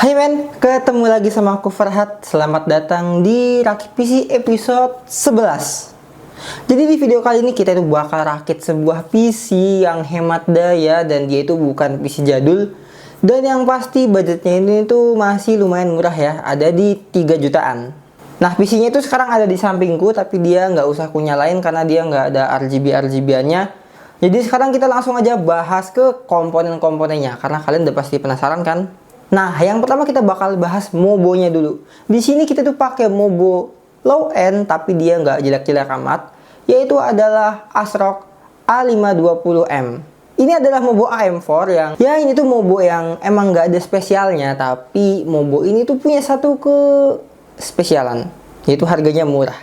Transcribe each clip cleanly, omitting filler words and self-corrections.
Hai men, ketemu lagi sama aku Farhat. Selamat datang di Rakit PC episode 11. Jadi di video kali ini kita itu bakal rakit sebuah PC yang hemat daya dan dia itu bukan PC jadul. Dan yang pasti budgetnya ini tuh masih lumayan murah ya, ada di 3 jutaan. Nah PC-nya itu sekarang ada di sampingku, tapi dia nggak usah aku nyalain karena dia nggak ada RGB-RGB-nya. Jadi sekarang kita langsung aja bahas ke komponen-komponennya, karena kalian udah pasti penasaran kan? Nah, yang pertama kita bakal bahas mobonya dulu. Di sini kita tuh pakai mobo low end, tapi dia nggak jelek-jelek amat, yaitu adalah ASRock A520M. Ini adalah mobo AM4 yang, ya ini tuh mobo yang emang nggak ada spesialnya, tapi mobo ini tuh punya satu spesialan, yaitu harganya murah.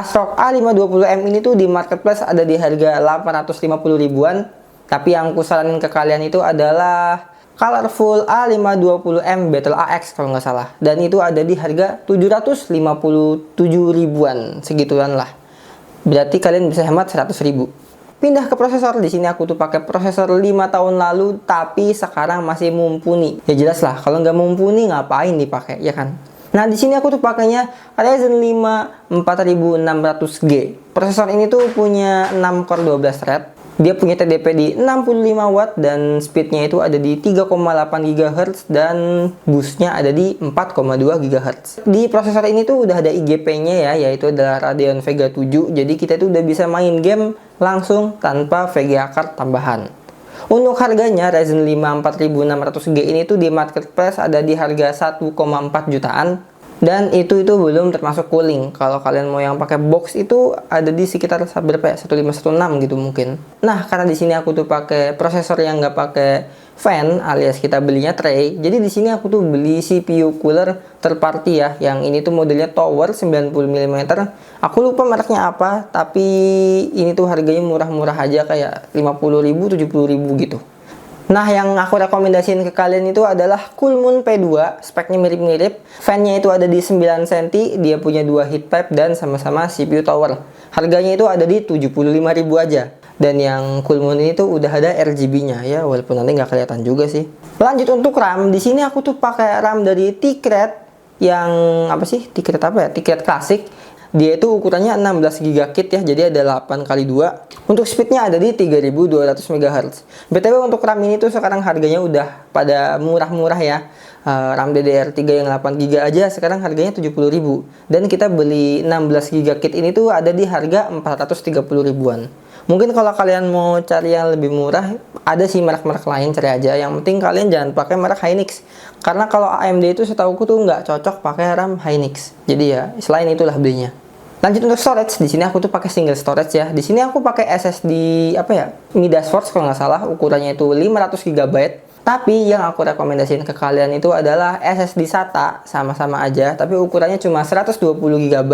ASRock A520M ini tuh di marketplace ada di harga 850 ribuan, tapi yang aku saranin ke kalian itu adalah Colorful A520M Battle AX kalau nggak salah, dan itu ada di harga 757 ribuan, segituan lah. Berarti kalian bisa hemat 100 ribu. Pindah ke prosesor, di sini aku tuh pakai prosesor 5 tahun lalu, tapi sekarang masih mumpuni. Ya jelas lah, kalau nggak mumpuni ngapain dipakai, ya kan? Nah di sini aku tuh pakainya Ryzen 5 4600G. Prosesor ini tuh punya 6 core 12 thread. Dia punya TDP di 65 watt dan speednya itu ada di 3,8 GHz dan boostnya ada di 4,2 GHz. Di prosesor ini tuh udah ada IGP-nya ya, yaitu adalah Radeon Vega 7. Jadi kita tuh udah bisa main game langsung tanpa VGA card tambahan. Untuk harganya Ryzen 5 4600G ini tuh di marketplace ada di harga 1,4 jutaan. Dan itu belum termasuk cooling. Kalau kalian mau yang pakai box itu ada di sekitar berapa ya? 1516 gitu mungkin. Nah, karena di sini aku tuh pakai prosesor yang nggak pakai fan, alias kita belinya tray. Jadi di sini aku tuh beli CPU cooler third party ya. Yang ini tuh modelnya Tower 90 mm. Aku lupa mereknya apa, tapi ini tuh harganya murah-murah aja, kayak 50.000, 70.000 gitu. Nah, yang aku rekomendasiin ke kalian itu adalah Coolmoon P2, speknya mirip-mirip. Fan-nya itu ada di 9 cm, dia punya 2 heat pipe dan sama-sama CPU tower. Harganya itu ada di 75.000 aja. Dan yang Coolmoon ini tuh udah ada RGB-nya ya, walaupun nanti nggak kelihatan juga sih. Lanjut untuk RAM, di sini aku tuh pakai RAM dari T-Cred yang apa sih? T-Cred apa ya? T-Cred klasik. Dia itu ukurannya 16 GB kit ya, jadi ada 8x2. Untuk speednya ada di 3200 MHz. BTW untuk RAM ini tuh sekarang harganya udah pada murah-murah ya. RAM DDR3 yang 8GB aja sekarang harganya 70.000. Dan kita beli 16 GB kit ini tuh ada di harga 430 ribuan. Mungkin kalau kalian mau cari yang lebih murah, ada sih merek-merek lain, cari aja. Yang penting kalian jangan pakai merek Hynix. Karena kalau AMD itu setauku tuh nggak cocok pakai RAM Hynix. Jadi ya, selain itulah belinya. Lanjut untuk storage, di sini aku tuh pakai single storage ya. Di sini aku pakai SSD apa ya? Midas Force kalau nggak salah, ukurannya itu 500 GB. Tapi yang aku rekomendasiin ke kalian itu adalah SSD SATA, sama-sama aja, tapi ukurannya cuma 120 GB.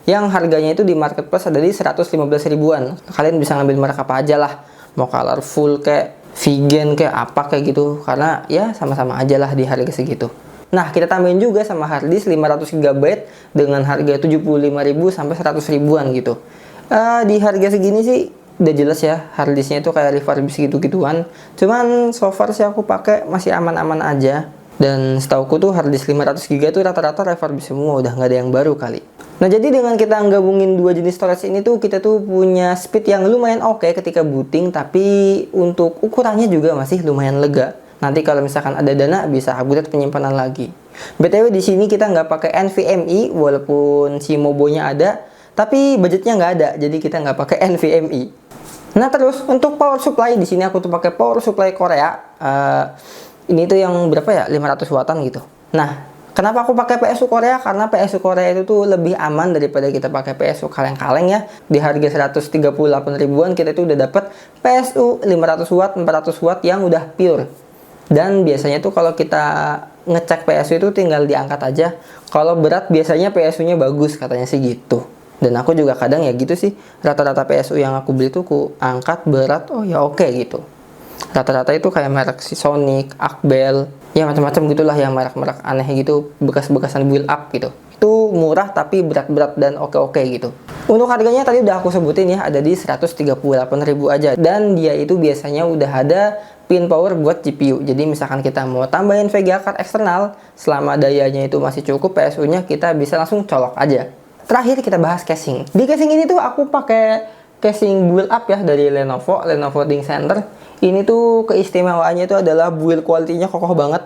Yang harganya itu di marketplace ada di 115 ribuan. Kalian bisa ngambil merek apa aja lah, mau Colorful kayak Vegan kayak apa kayak gitu, karena ya sama-sama aja lah di harga segitu. Nah, kita tambahin juga sama harddisk 500 GB dengan harga 75.000 sampai 100 ribuan gitu. Di harga segini sih udah jelas ya, harddisknya itu kayak refurbish gitu-gituan. Cuman so far sih aku pakai masih aman-aman aja. Dan setauku tuh harddisk 500 GB itu rata-rata refurbish semua, udah nggak ada yang baru kali. Nah, jadi dengan kita gabungin dua jenis storage ini tuh kita tuh punya speed yang lumayan oke ketika booting, tapi untuk ukurannya juga masih lumayan lega. Nanti kalau misalkan ada dana bisa upgrade penyimpanan lagi. BTW di sini kita nggak pakai NVMe walaupun si mobonya ada, tapi budgetnya nggak ada, jadi kita nggak pakai NVMe. Nah terus untuk power supply, di sini aku tuh pakai power supply Korea. Ini tuh yang berapa ya? 500 wattan gitu. Nah, kenapa aku pakai PSU Korea? Karena PSU Korea itu tuh lebih aman daripada kita pakai PSU kaleng-kaleng ya. Di harga 138 ribuan kita tuh udah dapat PSU 500 watt, 400 watt yang udah pure. Dan biasanya tuh kalau kita ngecek PSU itu tinggal diangkat aja. Kalau berat biasanya PSU-nya bagus, katanya sih gitu. Dan aku juga kadang ya gitu sih. Rata-rata PSU yang aku beli tuh aku angkat berat, oh ya oke gitu. Rata-rata itu kayak merek Sonic, Akbel, ya macam-macam gitulah yang merek-merek aneh gitu, bekas-bekasan build up gitu. Itu murah tapi berat-berat dan oke-oke gitu. Untuk harganya tadi udah aku sebutin ya, ada di 138.000 aja. Dan dia itu biasanya udah ada pin power buat GPU. Jadi misalkan kita mau tambahin VGA card eksternal, selama dayanya itu masih cukup PSU-nya, kita bisa langsung colok aja. Terakhir kita bahas casing. Di casing ini tuh aku pakai casing build up ya dari Lenovo ThinkCentre. Ini tuh keistimewaannya itu adalah build quality-nya kokoh banget.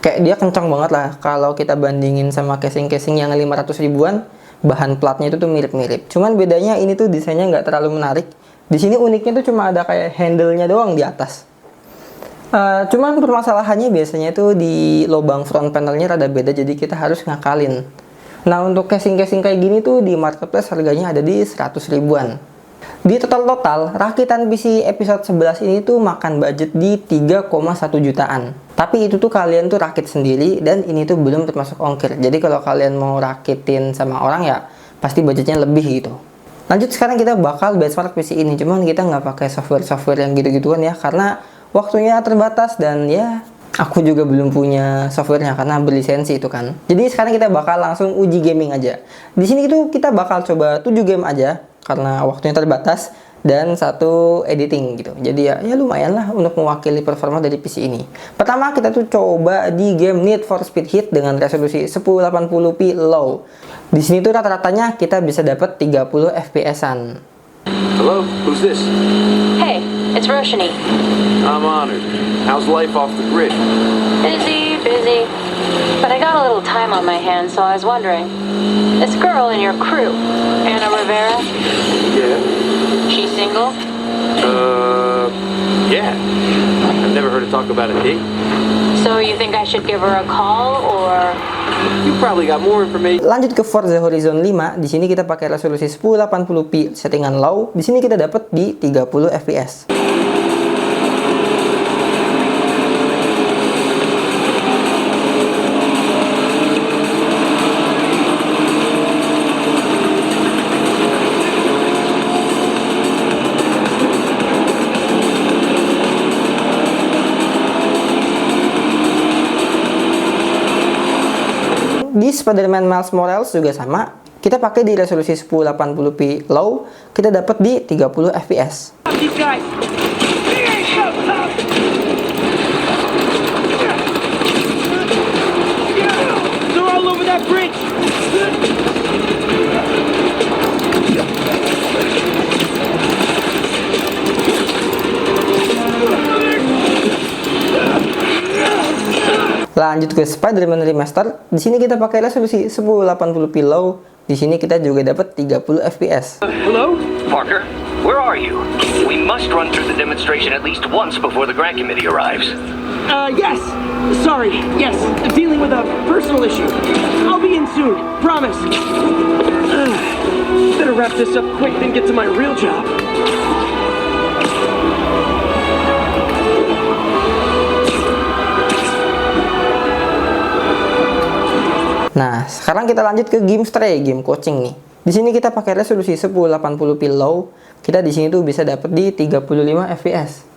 Kayak dia kencang banget lah kalau kita bandingin sama casing-casing yang 500 ribuan. Bahan platnya itu tuh mirip-mirip. Cuman bedanya ini tuh desainnya nggak terlalu menarik. Di sini uniknya tuh cuma ada kayak handle-nya doang di atas. Cuman permasalahannya biasanya itu di lubang front panelnya rada beda, jadi kita harus ngakalin. Nah, untuk casing-casing kayak gini tuh di marketplace harganya ada di 100 ribuan. Di total rakitan PC episode 11 ini tuh makan budget di 3,1 jutaan. Tapi itu tuh kalian tuh rakit sendiri dan ini tuh belum termasuk ongkir. Jadi kalau kalian mau rakitin sama orang ya pasti budgetnya lebih gitu. Lanjut, sekarang kita bakal benchmark PC ini. Cuman kita nggak pakai software yang gitu-gituan ya, karena waktunya terbatas dan ya aku juga belum punya softwarenya karena berlisensi itu kan. Jadi sekarang kita bakal langsung uji gaming aja. Di sini itu kita bakal coba 7 game aja karena waktunya terbatas dan 1 editing gitu. Jadi ya lumayan lah untuk mewakili performa dari PC ini. Pertama kita tuh coba di game Need for Speed Heat dengan resolusi 1080p low. Di sini tuh rata-ratanya kita bisa dapat 30 FPS-an. Hello, who's this? Hey, it's Roshni. I'm honored. How's life off the grid? Busy. But I got a little time on my hands, so I was wondering. This girl in your crew, Anna Rivera, Yeah. she single? Yeah. I've never heard her talk about a date. So you think I should give her a call, or... You probably got more information. Lanjut ke Forza Horizon 5. Di sini kita pakai resolusi 1080p settingan low. Di sini kita dapat di 30 fps. Di Spider-Man Miles Morales juga sama, kita pakai di resolusi 1080p low, kita dapat di 30 fps. Lanjut ke Spider-Man Remaster. Di sini kita pakai resolusi 1080p low. Di sini kita juga dapat 30 fps. Hello? Parker, where are you? We must run through the demonstration at least once before the grant committee arrives. Yes. Sorry. Yes. Dealing with a personal issue. I'll be in soon. Promise. Better wrap this up quick than get to my real job. Nah, sekarang kita lanjut ke game Stray, game coaching nih. Di sini kita pakai resolusi 1080p low. Kita di sini tuh bisa dapat di 35 fps.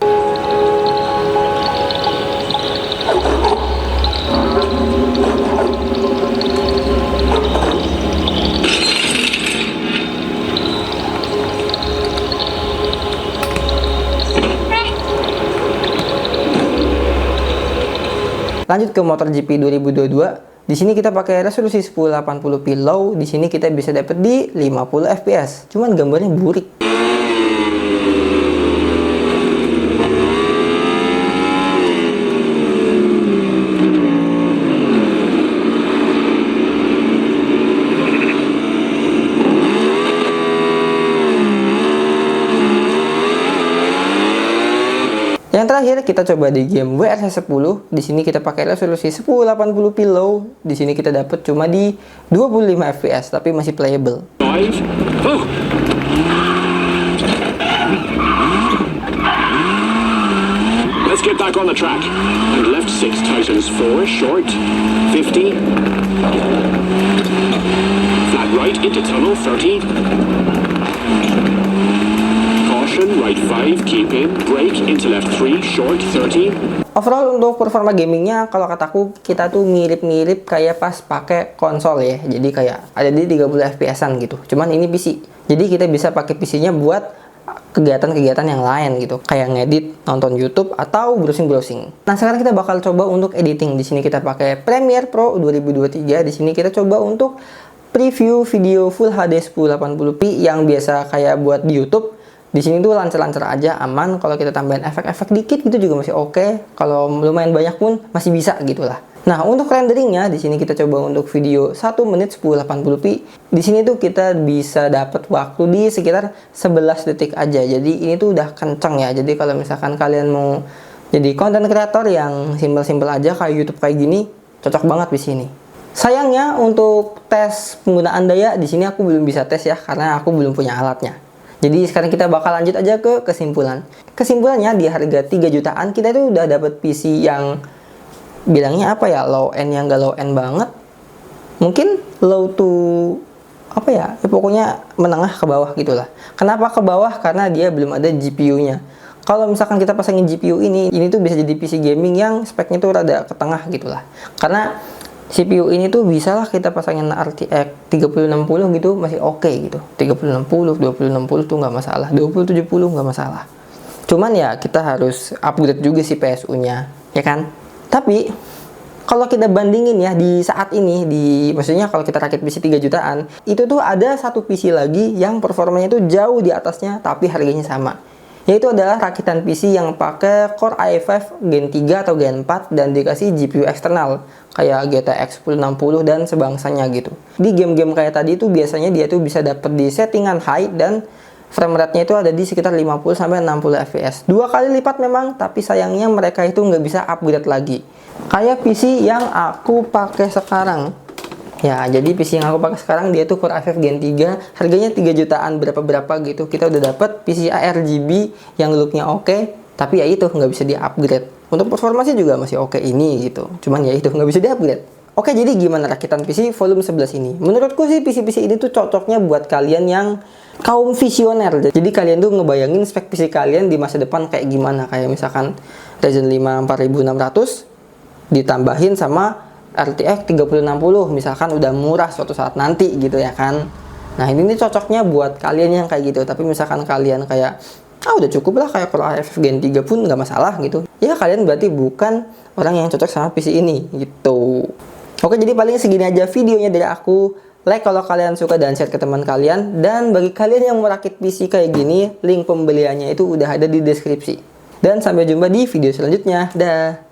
Lanjut ke MotoGP 2022. Di sini kita pakai resolusi 1080p low. Di sini kita bisa dapat di 50 fps. Cuman gambarnya burik. Yang terakhir kita coba di game WRC 10. Di sini kita pakai resolusi 1080p low. Di sini kita dapat cuma di 25 fps, tapi masih playable. Let's get back on the track. And left 6 tightens 4 short 50. Flat right into tunnel 30. Right 5, keep in, brake into left 3, short 30. Overall untuk performa gamingnya, kalau kataku kita tuh mirip-mirip kayak pas pakai konsol ya. Jadi kayak ada di 30 fps-an gitu. Cuman ini PC. Jadi kita bisa pakai PC-nya buat kegiatan-kegiatan yang lain gitu, kayak ngedit, nonton YouTube atau browsing-browsing. Nah, sekarang kita bakal coba untuk editing. Di sini kita pakai Premiere Pro 2023. Di sini kita coba untuk preview video Full HD 1080p yang biasa kayak buat di YouTube. Di sini tuh lancar-lancar aja, aman. Kalau kita tambahin efek-efek dikit gitu juga masih oke. Kalau lumayan banyak pun masih bisa gitulah. Nah, untuk renderingnya di sini kita coba untuk video 1 menit 1080p. Di sini tuh kita bisa dapat waktu di sekitar 11 detik aja. Jadi ini tuh udah kenceng ya. Jadi kalau misalkan kalian mau jadi content creator yang simple-simple aja kayak YouTube kayak gini, cocok banget di sini. Sayangnya untuk tes penggunaan daya di sini aku belum bisa tes ya, karena aku belum punya alatnya. Jadi sekarang kita bakal lanjut aja ke kesimpulan. Kesimpulannya di harga 3 jutaan kita tuh udah dapat PC yang bilangnya apa ya, low end yang gak low end banget, mungkin low to apa ya, pokoknya menengah ke bawah gitulah. Kenapa ke bawah? Karena dia belum ada GPU-nya. Kalau misalkan kita pasangin GPU ini tuh bisa jadi PC gaming yang speknya tuh rada ke tengah gitulah. Karena CPU ini tuh bisa lah kita pasangin RTX 3060 gitu, masih oke gitu. 3060, 2060 tuh nggak masalah, 2070 nggak masalah. Cuman ya kita harus upgrade juga si PSU-nya, ya kan? Tapi kalau kita bandingin ya di saat ini, maksudnya kalau kita rakit PC 3 jutaan, itu tuh ada satu PC lagi yang performanya itu jauh di atasnya tapi harganya sama. Yaitu adalah rakitan PC yang pakai Core i5 Gen 3 atau Gen 4 dan dikasih GPU eksternal kayak GTX 1060 dan sebangsanya gitu. Di game-game kayak tadi itu biasanya dia tuh bisa dapat di settingan high dan frame rate-nya itu ada di sekitar 50-60 fps. 2 kali lipat memang, tapi sayangnya mereka itu nggak bisa upgrade lagi. Kayak PC yang aku pakai sekarang. Ya, jadi PC yang aku pakai sekarang dia tuh Core i5 Gen 3, harganya 3 jutaan berapa gitu. Kita udah dapat PC RGB yang looknya oke, tapi ya itu nggak bisa di-upgrade. Untuk performanya juga masih oke ini gitu. Cuman ya itu nggak bisa di-upgrade. Oke, jadi gimana rakitan PC volume 11 ini? Menurutku sih PC-PC ini tuh cocoknya buat kalian yang kaum visioner. Jadi kalian tuh ngebayangin spek PC kalian di masa depan kayak gimana. Kayak misalkan Ryzen 5 4600 ditambahin sama RTX 3060 misalkan udah murah suatu saat nanti gitu ya kan. Nah ini nih cocoknya buat kalian yang kayak gitu. Tapi misalkan kalian kayak udah cukup lah kayak Core i5 Gen 3 pun nggak masalah gitu. Ya kalian berarti bukan orang yang cocok sama PC ini gitu. Oke, jadi paling segini aja videonya dari aku. Like kalau kalian suka dan share ke teman kalian. Dan bagi kalian yang mau rakit PC kayak gini, link pembeliannya itu udah ada di deskripsi. Dan sampai jumpa di video selanjutnya. Dah.